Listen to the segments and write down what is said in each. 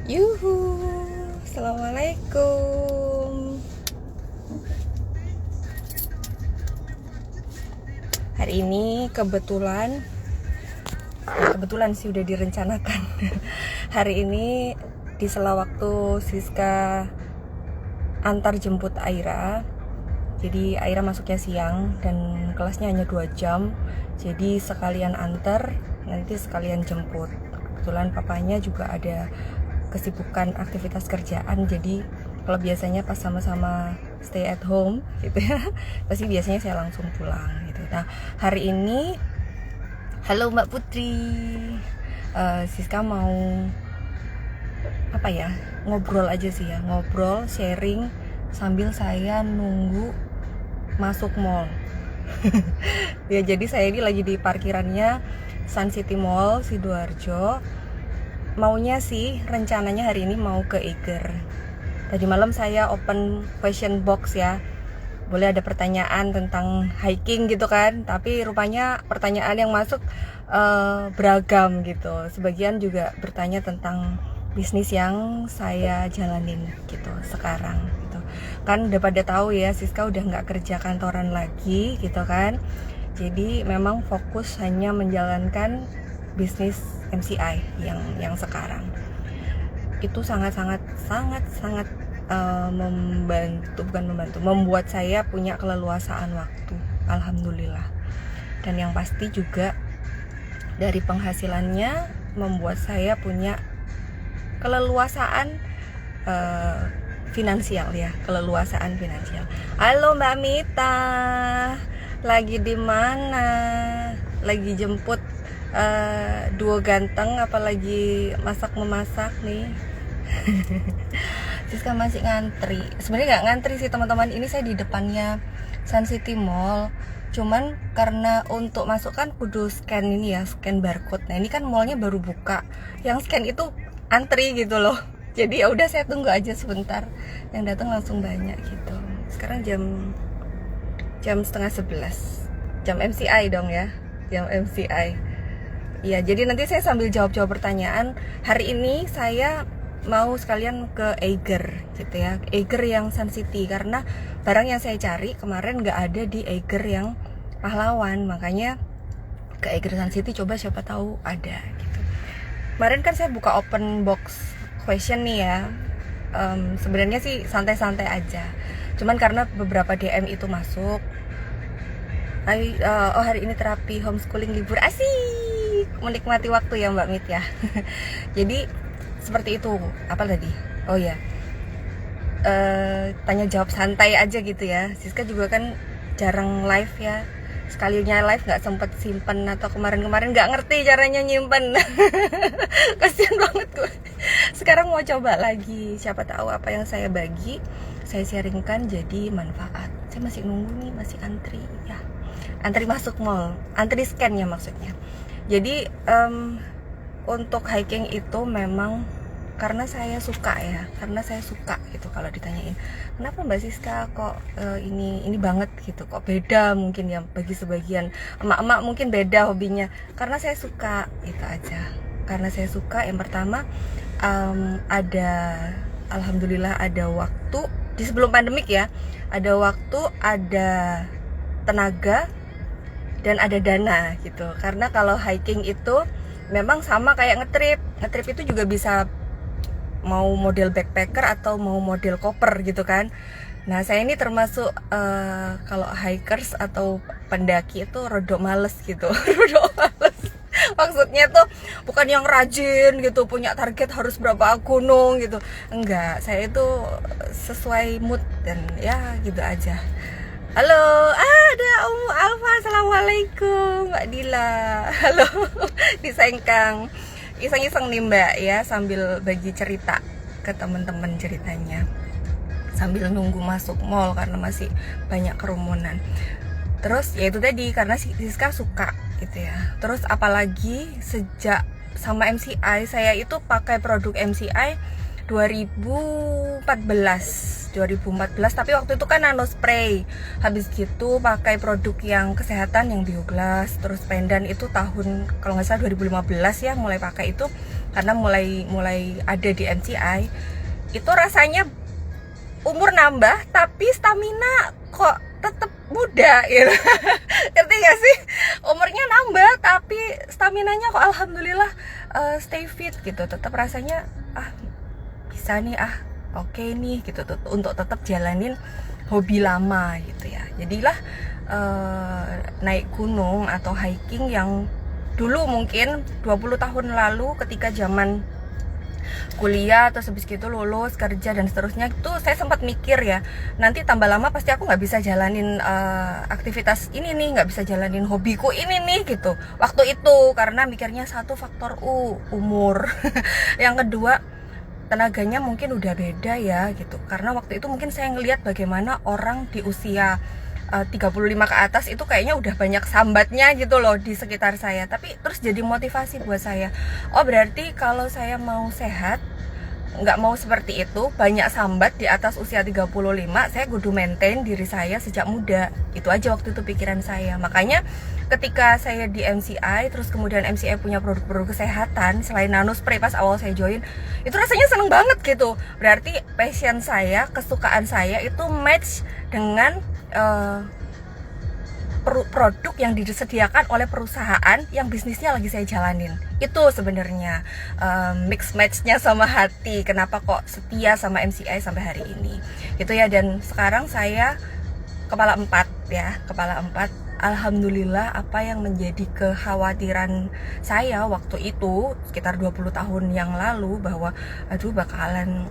Yuhu, Assalamualaikum. Hari ini kebetulan sih udah direncanakan. Hari ini di sela waktu Siska antar jemput Aira. Jadi Aira masuknya siang dan kelasnya hanya 2 jam. Jadi sekalian antar, nanti sekalian jemput. Kebetulan papanya juga ada kesibukan aktivitas kerjaan, jadi kalau biasanya pas sama-sama stay at home gitu ya, pasti biasanya saya langsung pulang gitu. Nah, hari ini halo Mbak Putri, Siska mau apa ya, ngobrol aja sih ya, ngobrol sharing sambil saya nunggu masuk mall. Ya, jadi saya ini lagi di parkirannya Sun City Mall Sidoarjo. Maunya sih rencananya hari ini mau ke Eiger. Tadi malam saya open question box ya. Boleh ada pertanyaan tentang hiking gitu kan. Tapi rupanya pertanyaan yang masuk beragam gitu. Sebagian juga bertanya tentang bisnis yang saya jalanin gitu sekarang gitu. Kan udah pada tahu ya, Siska udah nggak kerja kantoran lagi gitu kan. Jadi memang fokus hanya menjalankan bisnis MCI yang sekarang. Itu sangat membuat saya punya keleluasaan waktu, alhamdulillah. Dan yang pasti juga dari penghasilannya membuat saya punya keleluasaan finansial ya, keleluasaan finansial. Halo Mbak Mita, lagi di mana? Lagi jemput duo ganteng, apalagi masak-memasak nih. Siska masih ngantri. Sebenarnya nggak ngantri sih teman-teman, ini saya di depannya Sun City Mall. Cuman karena untuk masuk kan kudu scan ini ya, scan barcode. Nah ini kan mallnya baru buka, yang scan itu antri gitu loh. Jadi ya udah saya tunggu aja sebentar, yang datang langsung banyak gitu. Sekarang jam setengah 11, jam MCI dong ya, jam MCI. Ya, jadi nanti saya sambil jawab-jawab pertanyaan. Hari ini saya mau sekalian ke Eiger gitu ya, Eiger yang Sun City, karena barang yang saya cari kemarin nggak ada di Eiger yang Pahlawan, makanya ke Eiger Sun City, coba siapa tahu ada gitu. Kemarin kan saya buka open box question nih ya, sebenarnya sih santai-santai aja, cuman karena beberapa DM itu masuk. Hari ini terapi homeschooling libur, asik, menikmati waktu ya Mbak Mit ya. Jadi seperti itu. Apa tadi? Oh ya, tanya jawab santai aja gitu ya. Siska juga kan jarang live ya. Sekalinya live nggak sempet simpen, atau kemarin-kemarin nggak ngerti caranya nyimpen. Kasian banget gue. Sekarang mau coba lagi. Siapa tahu apa yang saya bagi, saya sharingkan jadi manfaat. Saya masih nunggu nih, masih antri ya. Antri masuk mall, antri scan ya maksudnya. Jadi untuk hiking itu memang karena saya suka ya, karena saya suka gitu. Kalau ditanyain kenapa Mbak Siska kok ini banget gitu, kok beda mungkin ya bagi sebagian emak-emak, mungkin beda hobinya. Karena saya suka, itu aja. Karena saya suka, yang pertama alhamdulillah ada waktu di sebelum pandemik ya, ada waktu, ada tenaga, dan ada dana gitu. Karena kalau hiking itu memang sama kayak ngetrip itu juga bisa mau model backpacker atau mau model koper gitu kan. Nah saya ini termasuk kalau hikers atau pendaki itu rodok males gitu. Rodok males, maksudnya tuh bukan yang rajin gitu, punya target harus berapa gunung gitu, enggak. Saya itu sesuai mood dan ya gitu aja. Halo, ada Om Alfa, assalamualaikum Mbak Dila. Halo, disengkang, iseng-iseng nih Mbak ya, sambil bagi cerita ke teman-teman ceritanya, sambil nunggu masuk mall karena masih banyak kerumunan. Terus ya itu tadi, karena Siska suka gitu ya. Terus apalagi sejak sama MCI, saya itu pakai produk MCI 2014, tapi waktu itu kan nano spray. Habis gitu pakai produk yang kesehatan yang Bioglas, terus pendan itu tahun kalau nggak salah 2015 ya mulai pakai itu. karena mulai ada di MCI itu rasanya umur nambah tapi stamina kok tetap muda gitu. Ngerti gak sih? Umurnya nambah tapi staminanya kok alhamdulillah stay fit gitu. Tetap rasanya bisa nih, oke nih gitu untuk tetap jalanin hobi lama gitu ya. Jadilah naik gunung atau hiking yang dulu mungkin 20 tahun lalu ketika zaman kuliah terus habis gitu lulus kerja dan seterusnya, itu saya sempat mikir ya, nanti tambah lama pasti aku nggak bisa jalanin aktivitas ini nih, nggak bisa jalanin hobiku ini nih gitu waktu itu, karena mikirnya satu faktor umur yang kedua tenaganya mungkin udah beda ya gitu, karena waktu itu mungkin saya ngelihat bagaimana orang di usia 35 ke atas itu kayaknya udah banyak sambatnya gitu loh di sekitar saya. Tapi terus jadi motivasi buat saya, oh berarti kalau saya mau sehat, nggak mau seperti itu banyak sambat di atas usia 35, saya kudu maintain diri saya sejak muda. Itu aja waktu itu pikiran saya. Makanya ketika saya di MCI, terus kemudian MCI punya produk-produk kesehatan selain nanospray pas awal saya join, itu rasanya seneng banget gitu. Berarti passion saya, kesukaan saya itu match dengan produk yang disediakan oleh perusahaan yang bisnisnya lagi saya jalanin. Itu sebenarnya mix matchnya sama hati, kenapa kok setia sama MCI sampai hari ini gitu ya. Dan sekarang saya kepala 4 ya, kepala 4. Alhamdulillah, apa yang menjadi kekhawatiran saya waktu itu sekitar 20 tahun yang lalu bahwa bakalan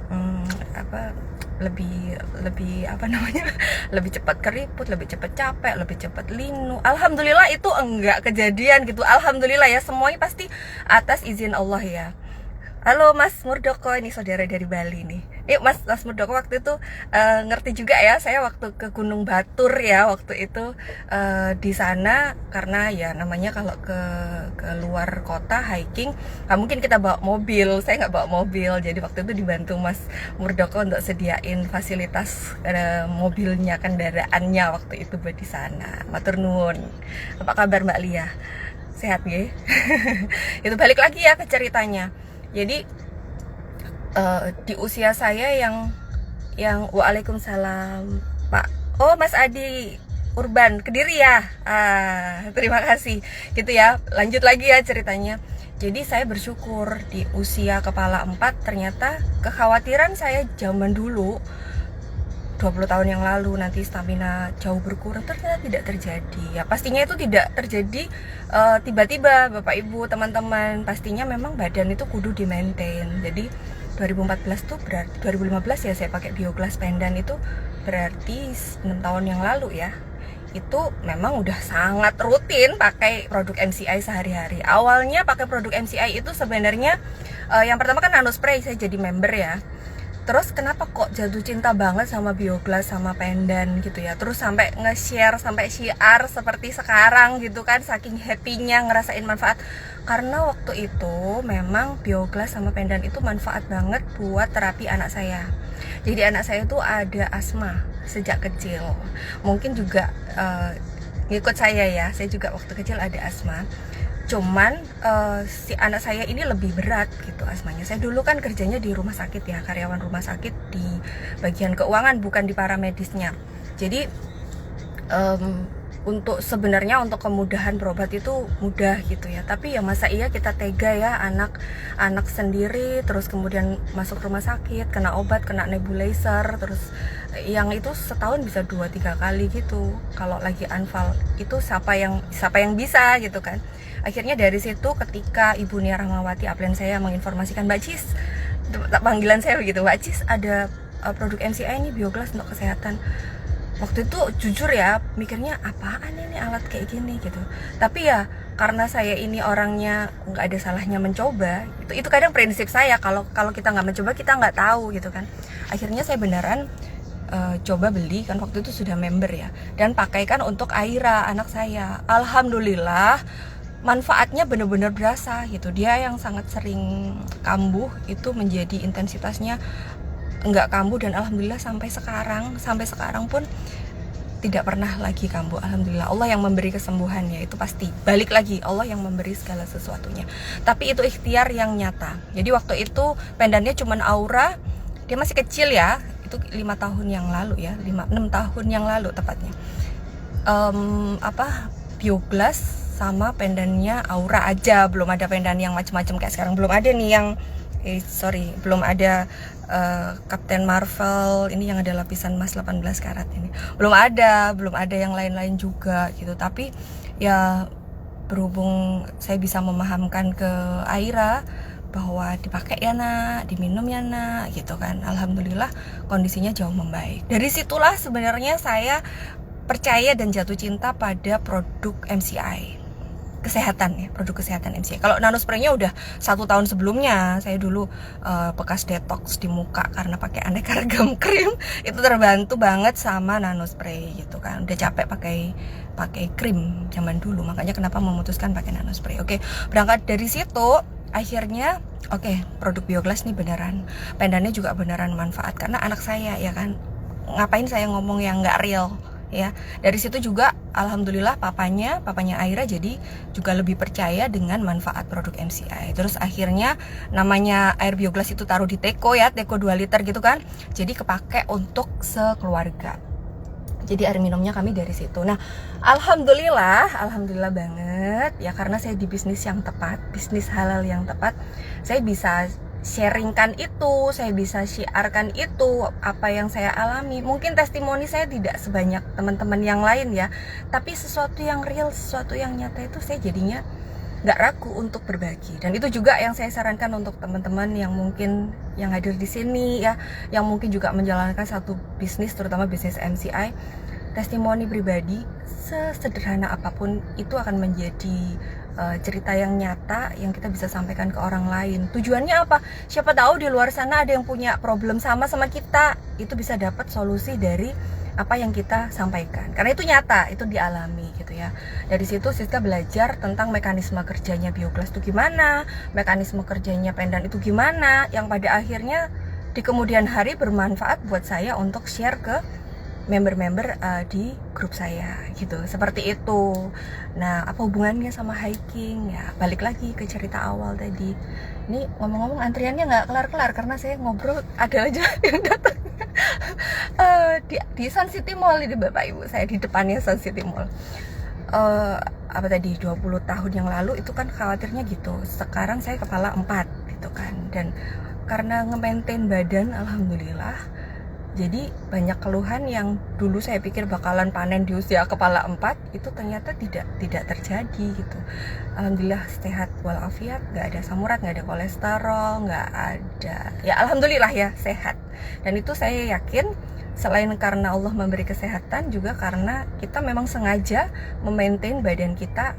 lebih apa namanya, lebih cepat keriput, lebih cepat capek, lebih cepat linu. Alhamdulillah itu enggak kejadian gitu. Alhamdulillah ya, semuanya pasti atas izin Allah ya. Halo Mas Murdoko, ini saudara dari Bali nih. Mas Murdoko waktu itu ngerti juga ya, saya waktu ke Gunung Batur ya waktu itu di sana, karena ya namanya kalau ke luar kota hiking nggak mungkin kita bawa mobil, saya nggak bawa mobil, jadi waktu itu dibantu Mas Murdoko untuk sediain fasilitas mobilnya, kendaraannya waktu itu buat di sana. Matur nuwun. Apa kabar Mbak Lia? Sehat nggih? Itu balik lagi ya ke ceritanya. Jadi di usia saya yang Waalaikumsalam Pak. Oh Mas Adi Urban Kediri ya. Terima kasih. Gitu ya. Lanjut lagi ya ceritanya. Jadi saya bersyukur di usia kepala 4 ternyata kekhawatiran saya zaman dulu 20 tahun yang lalu nanti stamina jauh berkurang, ternyata tidak terjadi. Ya pastinya itu tidak terjadi tiba-tiba Bapak Ibu, teman-teman. Pastinya memang badan itu kudu di maintain. Jadi 2014 tuh berarti 2015 ya saya pakai Bioglass Pendan, itu berarti 6 tahun yang lalu ya. Itu memang udah sangat rutin pakai produk MCI sehari-hari. Awalnya pakai produk MCI itu sebenarnya yang pertama kan nanospray, saya jadi member ya. Terus kenapa kok jatuh cinta banget sama Bioglass sama Pendan gitu ya. Terus sampai nge-share, sampai syiar seperti sekarang gitu kan, saking happy-nya ngerasain manfaat. Karena waktu itu memang Bioglass sama Pendan itu manfaat banget buat terapi anak saya. Jadi anak saya tuh ada asma sejak kecil. Mungkin juga ngikut saya ya, saya juga waktu kecil ada asma. Cuman si anak saya ini lebih berat gitu asmanya. Saya dulu kan kerjanya di rumah sakit ya, karyawan rumah sakit di bagian keuangan, bukan di paramedisnya. Jadi sebenarnya untuk kemudahan berobat itu mudah gitu ya. Tapi ya masa iya kita tega ya, anak sendiri terus kemudian masuk rumah sakit, kena obat, kena nebulizer, terus yang itu setahun bisa 2-3 kali gitu. Kalau lagi anfal itu siapa yang bisa gitu kan. Akhirnya dari situ ketika Ibu Nia Rahmawati upline saya menginformasikan, Mbak Cis, panggilan saya begitu, Mbak Cis ada produk MCI ini Bioglass untuk kesehatan. Waktu itu jujur ya mikirnya apaan ini alat kayak gini gitu. Tapi ya karena saya ini orangnya nggak ada salahnya mencoba. Itu kadang prinsip saya, kalau kita nggak mencoba kita nggak tahu gitu kan. Akhirnya saya beneran coba beli kan, waktu itu sudah member ya, dan pakaikan untuk Aira anak saya. Alhamdulillah manfaatnya benar-benar berasa gitu. Dia yang sangat sering kambuh itu menjadi intensitasnya enggak kambuh, dan alhamdulillah sampai sekarang pun tidak pernah lagi kambuh. Alhamdulillah, Allah yang memberi kesembuhan ya, itu pasti. Balik lagi, Allah yang memberi segala sesuatunya. Tapi itu ikhtiar yang nyata. Jadi waktu itu pendannya cuman aura, dia masih kecil ya, itu 5 tahun yang lalu ya, 6 tahun yang lalu tepatnya. Bioglas sama pendannya aura aja, belum ada pendan yang macam-macam kayak sekarang. Belum ada nih yang belum ada Captain Marvel ini yang ada lapisan emas 18 karat ini. Belum ada yang lain-lain juga gitu. Tapi ya berhubung saya bisa memahamkan ke Aira bahwa dipakai ya nak, diminum ya nak, gitu kan. Alhamdulillah kondisinya jauh membaik. Dari situlah sebenarnya saya percaya dan jatuh cinta pada produk MCI kesehatan ya, produk kesehatan MCI. Kalau nanospray-nya udah 1 tahun sebelumnya, saya dulu bekas detox di muka karena pakai aneka ragam krim, itu terbantu banget sama nanospray gitu kan. Udah capek pakai krim zaman dulu, makanya kenapa memutuskan pakai nanospray. Oke, berangkat dari situ akhirnya produk Bioglas nih beneran, pendannya juga beneran manfaat karena anak saya ya kan. Ngapain saya ngomong yang nggak real ya. Dari situ juga alhamdulillah papanya Aira jadi juga lebih percaya dengan manfaat produk MCI. Terus akhirnya namanya air Bioglas itu taruh di teko ya, teko 2 liter gitu kan. Jadi kepake untuk sekeluarga. Jadi air minumnya kami dari situ. Nah, alhamdulillah banget ya, karena saya di bisnis yang tepat, bisnis halal yang tepat, saya bisa sharingkan itu, saya bisa syiarkan itu, apa yang saya alami. Mungkin testimoni saya tidak sebanyak teman-teman yang lain ya, tapi sesuatu yang real, sesuatu yang nyata itu saya jadinya nggak ragu untuk berbagi. Dan itu juga yang saya sarankan untuk teman-teman yang mungkin yang hadir di sini ya, yang mungkin juga menjalankan satu bisnis, terutama bisnis MCI. Testimoni pribadi sesederhana apapun itu akan menjadi cerita yang nyata yang kita bisa sampaikan ke orang lain. Tujuannya apa? Siapa tahu di luar sana ada yang punya problem sama kita, itu bisa dapat solusi dari apa yang kita sampaikan. Karena itu nyata, itu dialami gitu ya. Dari situ Siska belajar tentang mekanisme kerjanya Bioglas itu gimana, mekanisme kerjanya pendan itu gimana, yang pada akhirnya di kemudian hari bermanfaat buat saya untuk share ke member-member di grup saya gitu, seperti itu. Nah, apa hubungannya sama hiking ya? Balik lagi ke cerita awal tadi. Ini ngomong-ngomong antriannya nggak kelar-kelar karena saya ngobrol ada aja yang datang. Di Sun City Mall ini Bapak Ibu, saya di depannya Sun City Mall. 20 tahun yang lalu itu kan khawatirnya gitu. Sekarang saya kepala 4 gitu kan. Dan karena nge-maintain badan alhamdulillah, jadi banyak keluhan yang dulu saya pikir bakalan panen di usia kepala 4 itu ternyata tidak terjadi gitu. Alhamdulillah sehat walafiat, nggak ada asam urat, nggak ada kolesterol, nggak ada, ya alhamdulillah ya sehat. Dan itu saya yakin selain karena Allah memberi kesehatan, juga karena kita memang sengaja memaintain badan kita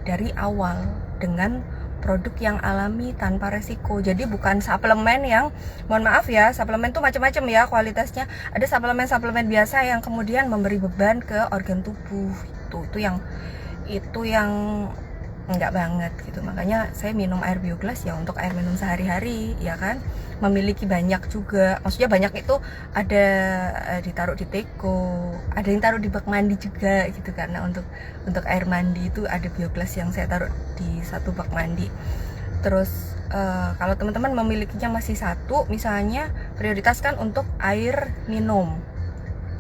dari awal dengan produk yang alami tanpa resiko. Jadi bukan suplemen yang, mohon maaf ya, suplemen tuh macam-macam ya kualitasnya. Ada suplemen biasa yang kemudian memberi beban ke organ tubuh. Itu yang enggak banget gitu. Makanya saya minum air Bioglas ya untuk air minum sehari-hari ya kan. Memiliki banyak juga. Maksudnya banyak itu ada ditaruh di teko, ada yang taruh di bak mandi juga gitu, karena untuk air mandi itu ada Bioglas yang saya taruh di satu bak mandi. Terus kalau teman-teman memilikinya masih satu, misalnya prioritaskan untuk air minum.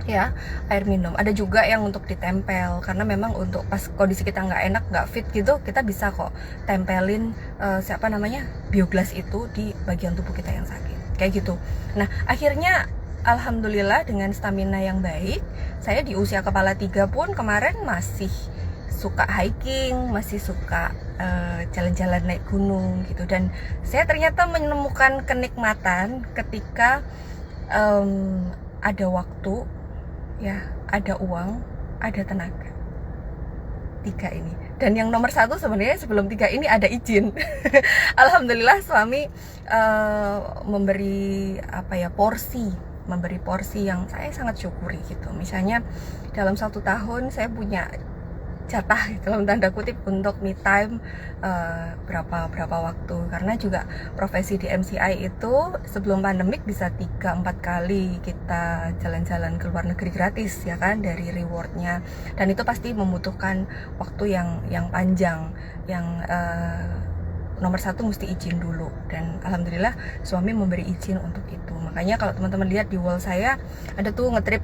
Ya, air minum. Ada juga yang untuk ditempel, karena memang untuk pas kondisi kita nggak enak, nggak fit gitu, kita bisa kok tempelin Bioglas itu di bagian tubuh kita yang sakit, kayak gitu. Nah, akhirnya alhamdulillah dengan stamina yang baik, saya di usia kepala 3 pun kemarin masih suka hiking, masih suka jalan-jalan naik gunung gitu. Dan saya ternyata menemukan kenikmatan ketika ada waktu, ya, ada uang, ada tenaga. 3 ini. Dan yang nomor 1 sebenarnya sebelum 3 ini ada izin. Alhamdulillah suami memberi porsi yang saya sangat syukuri gitu. Misalnya dalam 1 tahun saya punya jatah dalam tanda kutip untuk me time berapa waktu, karena juga profesi di MCI itu sebelum pandemik bisa 3-4 kali kita jalan-jalan ke luar negeri gratis ya kan, dari rewardnya, dan itu pasti membutuhkan waktu yang panjang, yang nomor satu mesti izin dulu, dan alhamdulillah suami memberi izin untuk itu. Makanya kalau teman-teman lihat di wall saya ada tuh ngetrip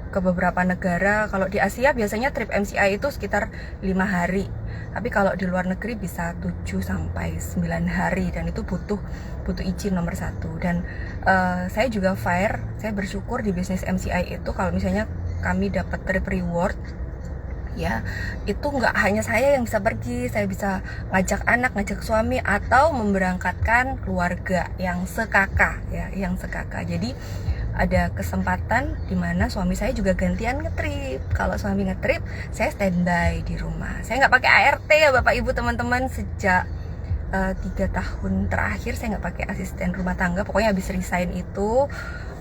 ke beberapa negara. Kalau di Asia biasanya trip MCI itu sekitar 5 hari, tapi kalau di luar negeri bisa 7-9 hari, dan itu butuh izin nomor satu. Dan saya juga saya bersyukur di bisnis MCI itu kalau misalnya kami dapat trip reward ya, itu nggak hanya saya yang bisa pergi, saya bisa ngajak anak, ngajak suami, atau memberangkatkan keluarga yang sekaka ya, jadi ada kesempatan dimana suami saya juga gantian ngetrip. Kalau suami ngetrip, saya standby di rumah. Saya nggak pakai ART ya Bapak Ibu teman-teman, sejak 3 tahun terakhir saya nggak pakai asisten rumah tangga. Pokoknya habis resign itu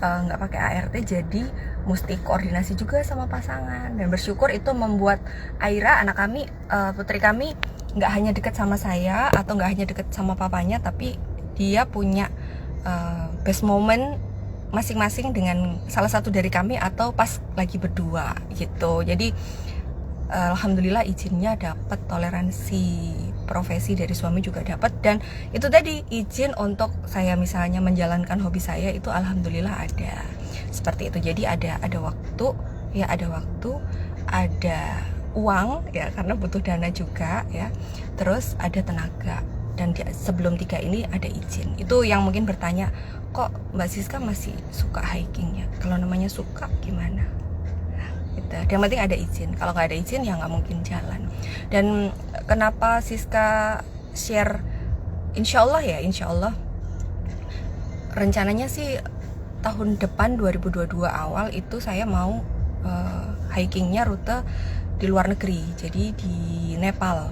nggak pakai ART, jadi mesti koordinasi juga sama pasangan. Dan bersyukur itu membuat Aira, anak kami, putri kami, nggak hanya dekat sama saya atau nggak hanya dekat sama papanya, tapi dia punya best moment masing-masing dengan salah satu dari kami atau pas lagi berdua gitu. Jadi alhamdulillah izinnya dapat, toleransi profesi dari suami juga dapat, dan itu tadi izin untuk saya misalnya menjalankan hobi saya itu alhamdulillah ada. Seperti itu. Jadi ada waktu ya, ada uang ya, karena butuh dana juga ya. Terus ada tenaga, dan sebelum 3 ini ada izin. Itu yang mungkin bertanya, kok Mbak Siska masih suka hiking ya? Kalau namanya suka gimana? Gitu. Yang penting ada izin. Kalau nggak ada izin ya nggak mungkin jalan. Dan kenapa Siska share? Insya Allah rencananya sih tahun depan 2022 awal itu saya mau hikingnya rute di luar negeri. Jadi di Nepal,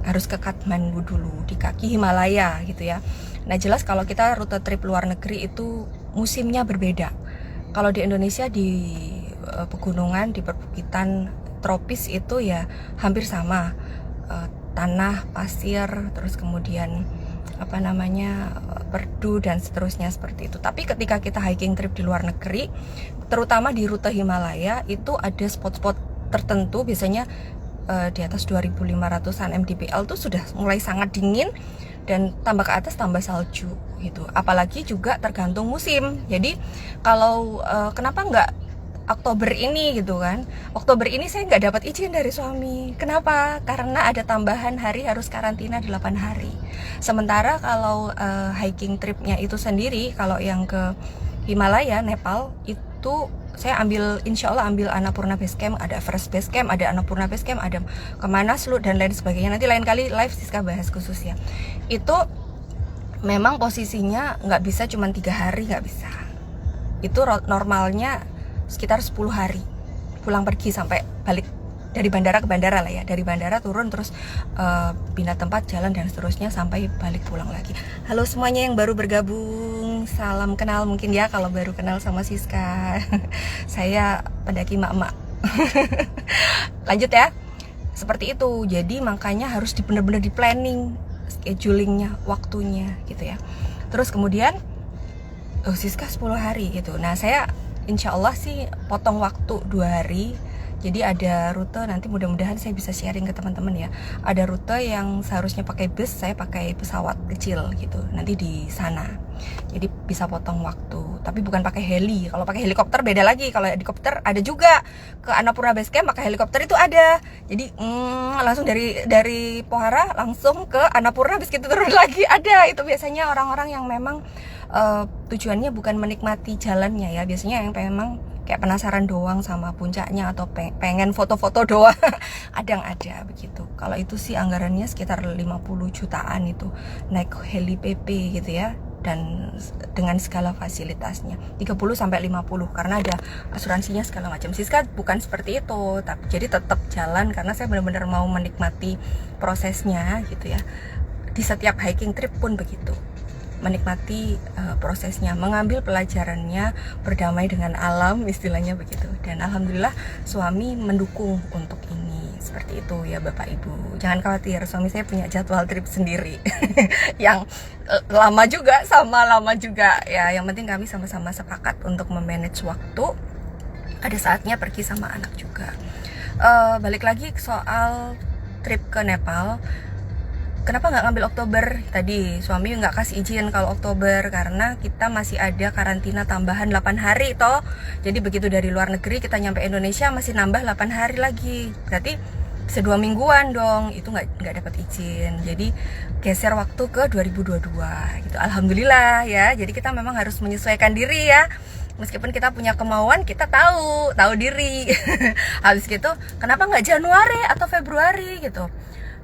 harus ke Kathmandu dulu, di kaki Himalaya gitu ya. Nah jelas kalau kita rute trip luar negeri itu musimnya berbeda. Kalau di Indonesia di pegunungan, di perbukitan tropis itu ya hampir sama, tanah, pasir, terus kemudian perdu dan seterusnya seperti itu. Tapi ketika kita hiking trip di luar negeri, terutama di rute Himalaya, itu ada spot-spot tertentu, biasanya di atas 2500-an mdpl tuh sudah mulai sangat dingin, dan tambah ke atas tambah salju gitu. Apalagi juga tergantung musim. Jadi kalau kenapa nggak Oktober ini gitu kan? Oktober ini saya nggak dapat izin dari suami. Kenapa? Karena ada tambahan hari, harus karantina 8 hari. Sementara kalau hiking tripnya itu sendiri, kalau yang ke Himalaya, Nepal, itu saya insya Allah ambil Annapurna Base Camp, ada Everest Base Camp, ada Annapurna Base Camp, ada kemana Slu dan lain sebagainya. Nanti lain kali live Siska bahas khusus ya. Itu memang posisinya nggak bisa cuma 3 hari, nggak bisa. Itu normalnya sekitar 10 hari pulang pergi sampai balik, dari bandara ke bandara lah ya, dari bandara turun terus pindah tempat, jalan dan seterusnya sampai balik pulang lagi. Halo semuanya yang baru bergabung, salam kenal mungkin ya kalau baru kenal sama Siska. Saya pendaki mak-mak. Lanjut ya, seperti itu. Jadi makanya harus benar-benar di planning schedulingnya, waktunya gitu ya. Terus kemudian Siska 10 hari gitu. Nah saya insya Allah sih potong waktu 2 hari. Jadi ada rute, nanti mudah-mudahan saya bisa sharing ke teman-teman ya. Ada rute yang seharusnya pakai bus, saya pakai pesawat kecil gitu, nanti di sana. Jadi bisa potong waktu, tapi bukan pakai heli. Kalau pakai helikopter beda lagi. Kalau helikopter ada juga ke Annapurna Base Camp, pakai helikopter itu ada. Jadi langsung dari Pokhara langsung ke Annapurna, habis itu turun lagi ada. Itu biasanya orang-orang yang memang tujuannya bukan menikmati jalannya ya, biasanya yang memang kayak penasaran doang sama puncaknya, atau pengen foto-foto doang. ada begitu. Kalau itu sih anggarannya sekitar 50 jutaan itu naik heli PP gitu ya, dan dengan segala fasilitasnya 30-50 karena ada asuransinya segala macam. Siska bukan seperti itu, tapi jadi tetap jalan karena saya benar-benar mau menikmati prosesnya gitu ya. Di setiap hiking trip pun begitu. menikmati prosesnya, mengambil pelajarannya, berdamai dengan alam, istilahnya begitu. Dan alhamdulillah suami mendukung untuk ini. Seperti itu ya Bapak Ibu. Jangan khawatir, suami saya punya jadwal trip sendiri yang lama juga ya. Yang penting kami sama-sama sepakat untuk memanage waktu. Ada saatnya pergi sama anak juga. Balik lagi soal trip ke Nepal. Kenapa nggak ngambil Oktober? Tadi suami nggak kasih izin kalau Oktober karena kita masih ada karantina tambahan 8 hari toh. Jadi begitu dari luar negeri kita nyampe Indonesia masih nambah 8 hari lagi. Berarti bisa 2 mingguan dong. Itu nggak dapat izin. Jadi geser waktu ke 2022 gitu. Alhamdulillah ya. Jadi kita memang harus menyesuaikan diri ya. Meskipun kita punya kemauan, kita tahu diri. Habis gitu, kenapa nggak Januari atau Februari gitu?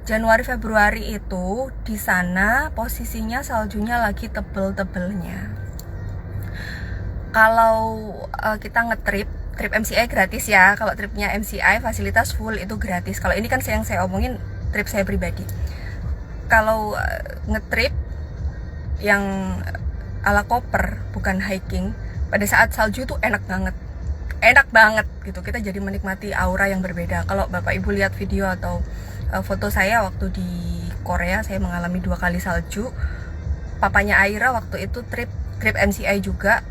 Januari Februari itu di sana posisinya saljunya lagi tebel-tebelnya. Kalau kita ngetrip, trip MCI gratis ya. Kalau tripnya MCI fasilitas full itu gratis. Kalau ini kan yang saya omongin trip saya pribadi. Kalau ngetrip yang ala koper bukan hiking, pada saat salju itu enak banget gitu. Kita jadi menikmati aura yang berbeda. Kalau Bapak Ibu lihat video atau foto saya waktu di Korea, saya mengalami 2 kali salju. Papanya Aira waktu itu trip MCI juga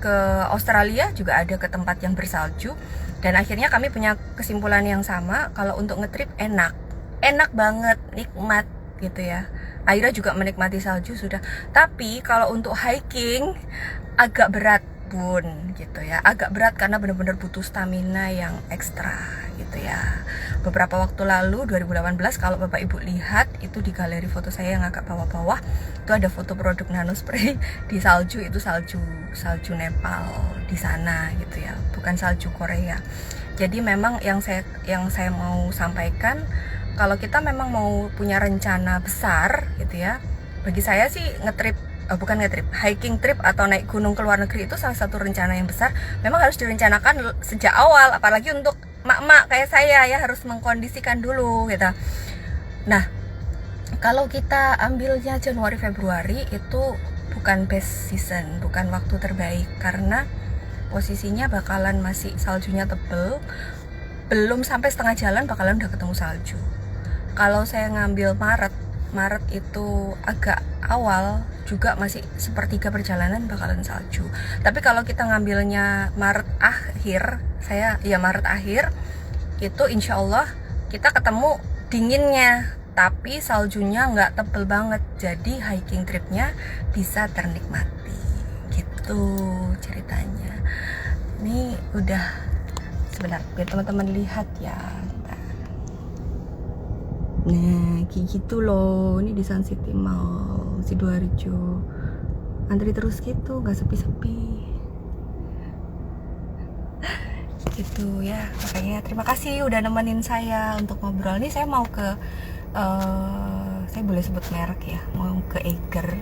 ke Australia, juga ada ke tempat yang bersalju. Dan akhirnya kami punya kesimpulan yang sama, kalau untuk ngetrip enak banget, nikmat gitu ya. Aira juga menikmati salju sudah. Tapi kalau untuk hiking agak berat Bun gitu ya, agak berat karena benar-benar butuh stamina yang ekstra gitu ya. Beberapa waktu lalu 2018 kalau Bapak Ibu lihat itu di galeri foto saya yang agak bawah-bawah itu ada foto produk nanospray di salju, itu salju Nepal di sana gitu ya, bukan salju Korea. Jadi memang yang saya mau sampaikan, kalau kita memang mau punya rencana besar gitu ya, bagi saya sih hiking trip atau naik gunung ke luar negeri itu salah satu rencana yang besar. Memang harus direncanakan sejak awal, apalagi untuk mak-mak kayak saya ya, harus mengkondisikan dulu gitu. Nah, kalau kita ambilnya Januari Februari itu bukan best season, bukan waktu terbaik karena posisinya bakalan masih saljunya tebel, belum sampai setengah jalan bakalan udah ketemu salju. Kalau saya ngambil Maret itu agak awal, juga masih sepertiga perjalanan bakalan salju. Tapi kalau kita ngambilnya Maret akhir itu insya Allah kita ketemu dinginnya, tapi saljunya nggak tebel banget, jadi hiking tripnya bisa ternikmati gitu ceritanya. Ini udah, sebentar biar teman-teman lihat ya. Nah, kayak gitu loh. Ini di Sun City Mall, Sidoarjo. Antri terus gitu, gak sepi-sepi. Gitu ya. Makanya terima kasih udah nemenin saya untuk ngobrol. Ini saya mau ke saya boleh sebut merek ya, mau ke Eiger.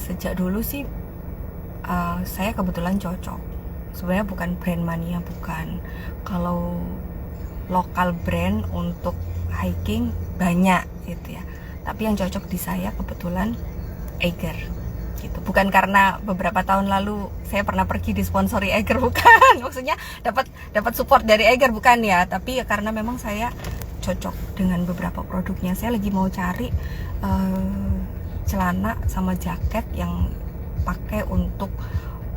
Sejak dulu sih saya kebetulan cocok. Sebenarnya bukan brand mania, bukan. Kalau lokal brand untuk hiking banyak gitu ya, tapi yang cocok di saya kebetulan Eiger gitu. Bukan karena beberapa tahun lalu saya pernah pergi disponsori Eiger, bukan. Maksudnya dapat support dari Eiger, bukan ya, tapi ya karena memang saya cocok dengan beberapa produknya. Saya lagi mau cari celana sama jaket yang pakai untuk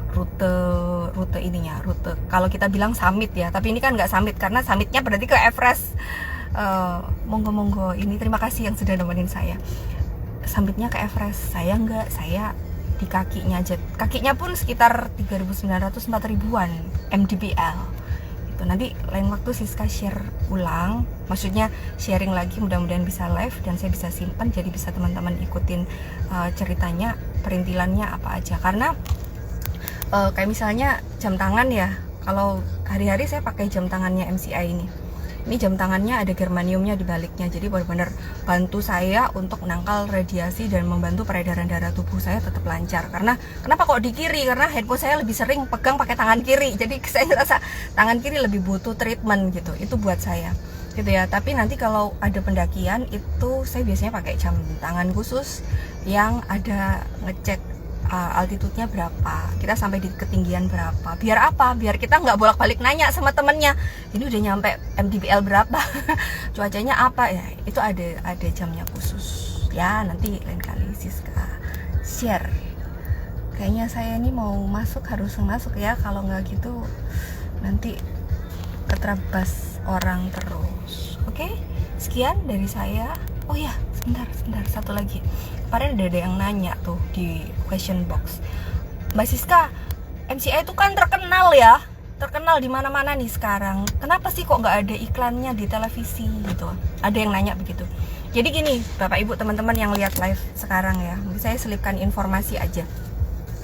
rute ininya, rute kalau kita bilang summit ya, tapi ini kan nggak summit karena summitnya berarti ke Everest. Monggo ini terima kasih yang sudah nemenin saya. Summitnya ke Everest, saya nggak, saya di kakinya aja, kakinya pun sekitar 3.900-4.000-an mdpl itu. Nanti lain waktu Siska share ulang, maksudnya sharing lagi, mudah-mudahan bisa live dan saya bisa simpan, jadi bisa teman-teman ikutin ceritanya, perintilannya apa aja. Karena kayak misalnya jam tangan ya, kalau hari-hari saya pakai jam tangannya MCI ini jam tangannya ada germaniumnya di baliknya, jadi benar-benar bantu saya untuk menangkal radiasi dan membantu peredaran darah tubuh saya tetap lancar. Karena kenapa kok di kiri? Karena handphone saya lebih sering pegang pakai tangan kiri, jadi saya ngerasa tangan kiri lebih butuh treatment gitu. Itu buat saya. gitu ya. Tapi nanti kalau ada pendakian itu saya biasanya pakai jam tangan khusus yang ada ngecek altitude-nya berapa, kita sampai di ketinggian berapa. Biar apa? Biar kita nggak bolak-balik nanya sama temennya, ini udah nyampe MDPL berapa, cuacanya apa ya. Itu ada jamnya khusus ya. Nanti lain kali Siska share. Kayaknya saya ini mau harus masuk ya. Kalau nggak gitu nanti keterabas orang terus. Oke, sekian dari saya. Oh ya, sebentar, satu lagi. Kemarin ada yang nanya tuh di question box, Mbak Siska, MCI itu kan terkenal ya, terkenal di mana-mana nih sekarang. Kenapa sih kok nggak ada iklannya di televisi gitu? Ada yang nanya begitu. Jadi gini, Bapak Ibu teman-teman yang lihat live sekarang ya, saya selipkan informasi aja.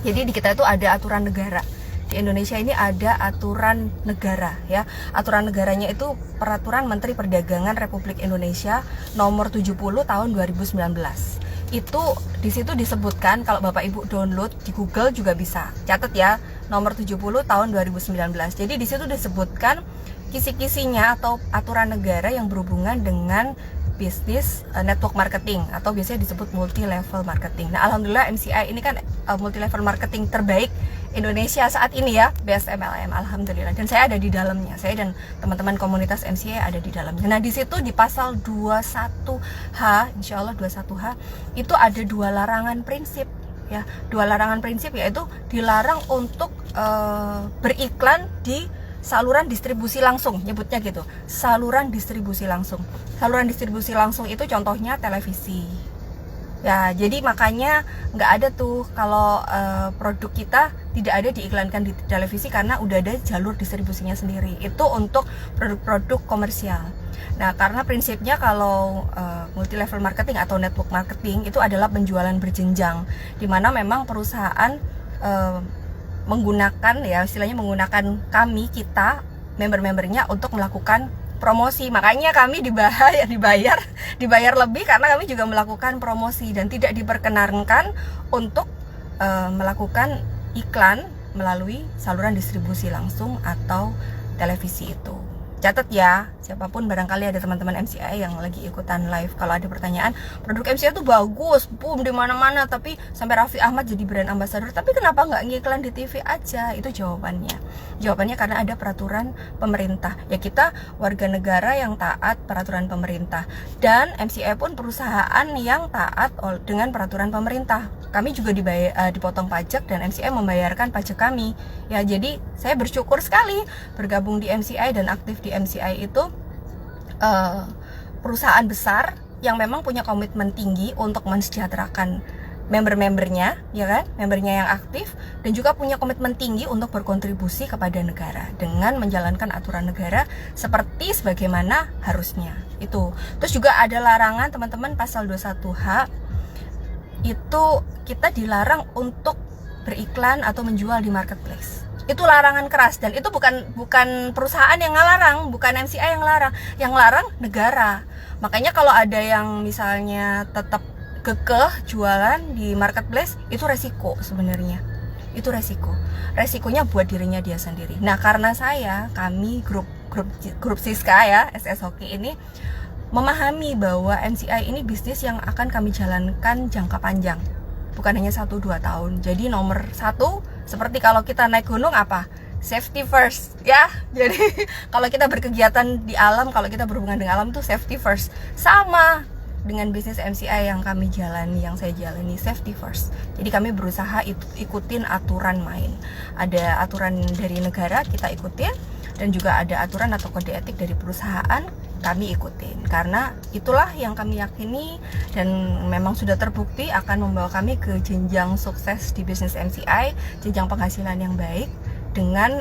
Jadi di kita itu ada aturan negara. Di Indonesia ini ada aturan negara ya. Aturan negaranya itu Peraturan Menteri Perdagangan Republik Indonesia nomor 70 tahun 2019. Itu di situ disebutkan, kalau Bapak Ibu download di Google juga bisa. Catat ya, nomor 70 tahun 2019. Jadi di situ disebutkan kisi-kisinya atau aturan negara yang berhubungan dengan bisnis network marketing atau biasanya disebut multi level marketing. Nah, alhamdulillah MCI ini kan multi level marketing terbaik Indonesia saat ini ya, BSMLM, alhamdulillah. Dan saya ada di dalamnya. Saya dan teman-teman komunitas MCI ada di dalamnya. Nah, di situ di pasal 21H, insya Allah 21H, itu ada 2 larangan prinsip ya. 2 larangan prinsip yaitu dilarang untuk beriklan di saluran distribusi langsung, nyebutnya gitu. Saluran distribusi langsung. Saluran distribusi langsung itu contohnya televisi. Ya, jadi makanya nggak ada tuh kalau produk kita tidak ada diiklankan di televisi karena udah ada jalur distribusinya sendiri. Itu untuk produk-produk komersial. Nah, karena prinsipnya kalau multi level marketing atau network marketing itu adalah penjualan berjenjang, di mana memang perusahaan menggunakan ya, istilahnya menggunakan kita member-membernya untuk melakukan promosi. Makanya kami dibayar lebih karena kami juga melakukan promosi dan tidak diperkenankan untuk melakukan iklan melalui saluran distribusi langsung atau televisi itu. Catat ya, siapapun barangkali ada teman-teman MCI yang lagi ikutan live, kalau ada pertanyaan, produk MCI itu bagus, boom di mana-mana, tapi sampai Raffi Ahmad jadi brand ambassador, tapi kenapa nggak ngiklan di TV aja? Itu jawabannya. Jawabannya karena ada peraturan pemerintah. Ya, kita warga negara yang taat peraturan pemerintah, dan MCI pun perusahaan yang taat dengan peraturan pemerintah. Kami juga dipotong pajak dan MCI membayarkan pajak kami. Ya, jadi saya bersyukur sekali bergabung di MCI dan aktif di MCI itu perusahaan besar yang memang punya komitmen tinggi untuk mensejahterakan member-membernya, ya kan, membernya yang aktif, dan juga punya komitmen tinggi untuk berkontribusi kepada negara dengan menjalankan aturan negara seperti sebagaimana harusnya. Itu. Terus juga ada larangan teman-teman pasal 21H, itu kita dilarang untuk beriklan atau menjual di marketplace. Itu larangan keras, dan itu bukan perusahaan yang ngelarang, bukan MCI yang larang, yang larang negara. Makanya kalau ada yang misalnya tetap kekeh jualan di marketplace, itu resiko sebenarnya. Itu resikonya buat dirinya dia sendiri. Nah, karena kami grup Siska ya, SS Hoki ini memahami bahwa MCI ini bisnis yang akan kami jalankan jangka panjang, bukan hanya 1-2 tahun. Jadi nomor 1, seperti kalau kita naik gunung apa? Safety first ya. Jadi kalau kita berkegiatan di alam, kalau kita berhubungan dengan alam tuh safety first. Sama dengan bisnis MCI yang kami jalani, yang saya jalani, safety first. Jadi kami berusaha ikutin aturan main. Ada aturan dari negara kita ikutin, dan juga ada aturan atau kode etik dari perusahaan kami ikutin. Karena itulah yang kami yakini dan memang sudah terbukti akan membawa kami ke jenjang sukses di bisnis MCI, jenjang penghasilan yang baik dengan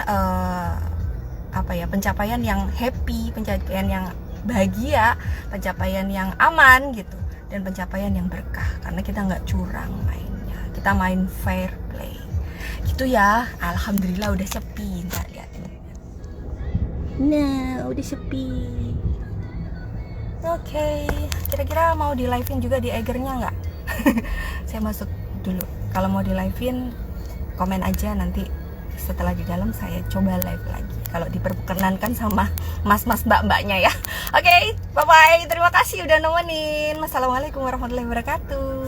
pencapaian yang happy, pencapaian yang bahagia, pencapaian yang aman gitu, dan pencapaian yang berkah karena kita nggak curang mainnya, kita main fair play gitu ya. Alhamdulillah udah sepi, ntar lihat. Nah, udah sepi. Oke, kira-kira mau di live-in juga di Egernya nggak? Saya masuk dulu. Kalau mau di live-in, komen aja, nanti setelah di dalam saya coba live lagi kalau diperkenankan sama mas-mas mbak-mbaknya ya. Oke, bye-bye. Terima kasih udah nemenin. Wassalamualaikum warahmatullahi wabarakatuh.